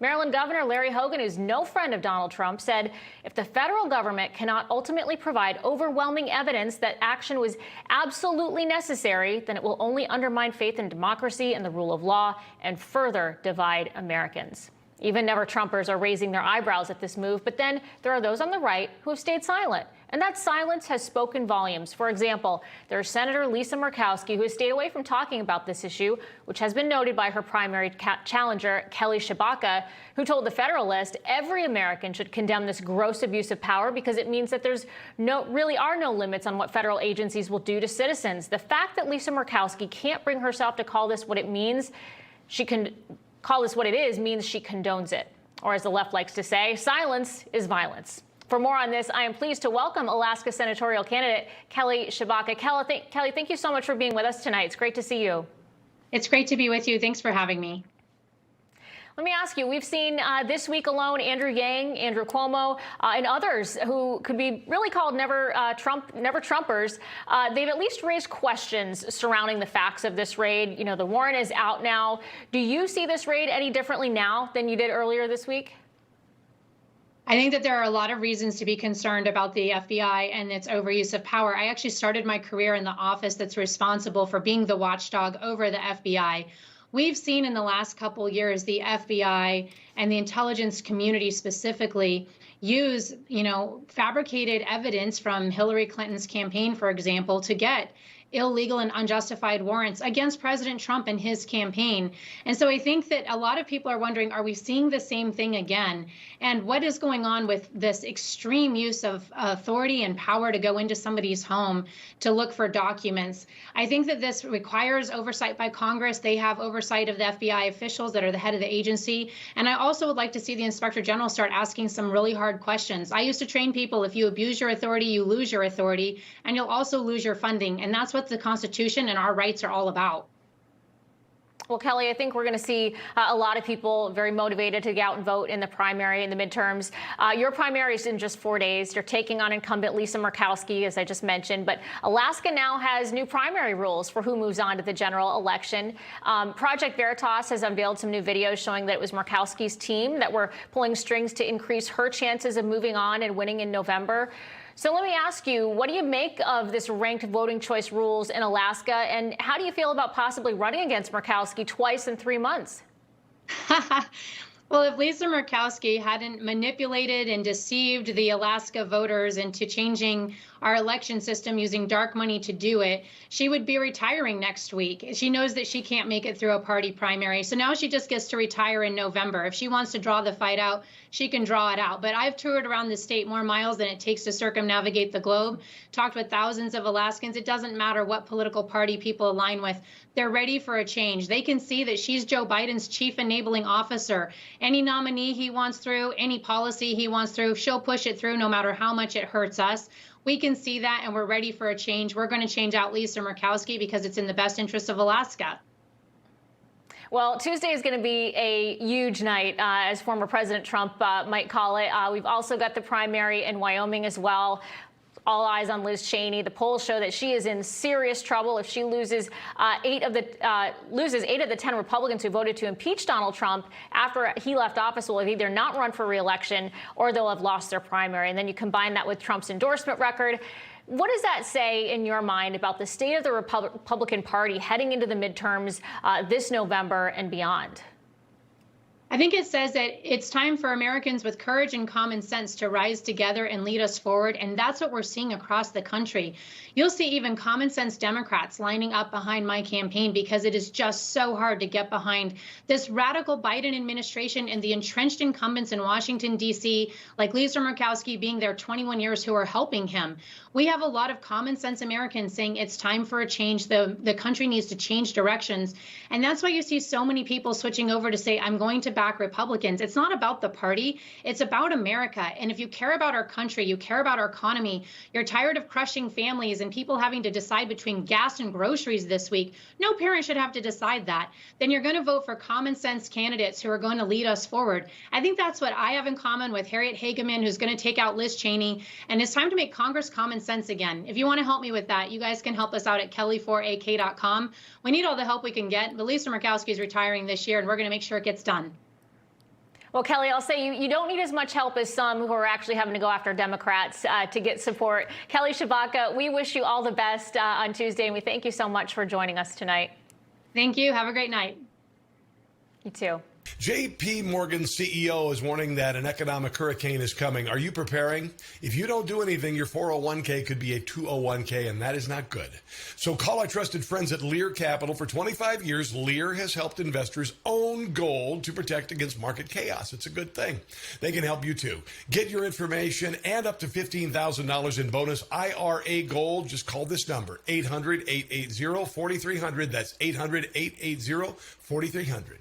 Maryland Governor Larry Hogan, who's no friend of Donald Trump, said if the federal government cannot ultimately provide overwhelming evidence that action was absolutely necessary, then it will only undermine faith in democracy and the rule of law and further divide Americans. Even never-Trumpers are raising their eyebrows at this move, but then there are those on the right who have stayed silent. And that silence has spoken volumes. For example, there's Senator Lisa Murkowski, who has stayed away from talking about this issue, which has been noted by her primary challenger, Kelly Tshibaka, who told the Federalist every American should condemn this gross abuse of power because it means that there's really are no limits on what federal agencies will do to citizens. The fact that Lisa Murkowski can't bring herself to call this what it means, she can call this what it is, means she condones it. Or as the left likes to say, silence is violence. For more on this, I am pleased to welcome Alaska senatorial candidate Kelly Tshibaka. Kelly, thank you so much for being with us tonight. It's great to see you. It's great to be with you. Thanks for having me. Let me ask you, we've seen this week alone Andrew Yang, Andrew Cuomo, and others who could be really called never-Trumpers. They've at least raised questions surrounding the facts of this raid. You know, the warrant is out now. Do you see this raid any differently now than you did earlier this week? I think that there are a lot of reasons to be concerned about the FBI and its overuse of power. I actually started my career in the office that's responsible for being the watchdog over the FBI. We've seen in the last couple years the FBI and the intelligence community specifically use, fabricated evidence from Hillary Clinton's campaign, for example, to get illegal and unjustified warrants against President Trump and his campaign. And so I think that a lot of people are wondering, are we seeing the same thing again? And what is going on with this extreme use of authority and power to go into somebody's home to look for documents? I think that this requires oversight by Congress. They have oversight of the FBI officials that are the head of the agency. And I also would like to see the Inspector General start asking some really hard questions. I used to train people, if you abuse your authority, you lose your authority, and you'll also lose your funding. And that's what the Constitution and our rights are all about. Well, Kelly, I think we're going to see a lot of people very motivated to get out and vote in the primary and the midterms. Your primary is in just 4 days. You're taking on incumbent Lisa Murkowski, as I just mentioned. But Alaska now has new primary rules for who moves on to the general election. Project Veritas has unveiled some new videos showing that it was Murkowski's team that were pulling strings to increase her chances of moving on and winning in November. So let me ask you, what do you make of this ranked voting choice rules in Alaska, and how do you feel about possibly running against Murkowski twice in 3 months? Well, if Lisa Murkowski hadn't manipulated and deceived the Alaska voters into changing our election system using dark money to do it, she would be retiring next week. She knows that she can't make it through a party primary. So now she just gets to retire in November. If she wants to draw the fight out, she can draw it out. But I've toured around the state more miles than it takes to circumnavigate the globe, talked with thousands of Alaskans. It doesn't matter what political party people align with. They're ready for a change. They can see that she's Joe Biden's chief enabling officer. Any nominee he wants through, any policy he wants through, she'll push it through no matter how much it hurts us. We can see that, and we're ready for a change. We're going to change out Lisa Murkowski because it's in the best interest of Alaska. Well, Tuesday is going to be a huge night, as former President Trump might call it. We've also got the primary in Wyoming as well. All eyes on Liz Cheney. The polls show that she is in serious trouble if she loses 8 of the 10 Republicans who voted to impeach Donald Trump after he left office will have either not run for re-election or they'll have lost their primary. And then you combine that with Trump's endorsement record. What does that say in your mind about the state of the Republican Party heading into the midterms this November and beyond? I think it says that it's time for Americans with courage and common sense to rise together and lead us forward. And that's what we're seeing across the country. You'll see even common sense Democrats lining up behind my campaign because it is just so hard to get behind this radical Biden administration and the entrenched incumbents in Washington, D.C., like Lisa Murkowski being there 21 years who are helping him. We have a lot of common sense Americans saying it's time for a change. The country needs to change directions. And that's why you see so many people switching over to say, I'm going to back Republicans. It's not about the party. It's about America. And if you care about our country, you care about our economy, you're tired of crushing families and people having to decide between gas and groceries this week, no parent should have to decide that, then you're going to vote for common sense candidates who are going to lead us forward. I think that's what I have in common with Harriet Hageman, who's going to take out Liz Cheney. And it's time to make Congress common sense again. If you want to help me with that, you guys can help us out at kelly4ak.com. We need all the help we can get. But Lisa Murkowski is retiring this year, and we're going to make sure it gets done. Well, Kelly, I'll say you don't need as much help as some who are actually having to go after Democrats to get support. Kelly Tshibaka, we wish you all the best on Tuesday, and we thank you so much for joining us tonight. Thank you. Have a great night. You too. J.P. Morgan's CEO is warning that an economic hurricane is coming. Are you preparing? If you don't do anything, your 401k could be a 201k, and that is not good. So call our trusted friends at Lear Capital. For 25 years, Lear has helped investors own gold to protect against market chaos. It's a good thing. They can help you too. Get your information and up to $15,000 in bonus IRA gold. Just call this number, 800-880-4300. That's 800-880-4300.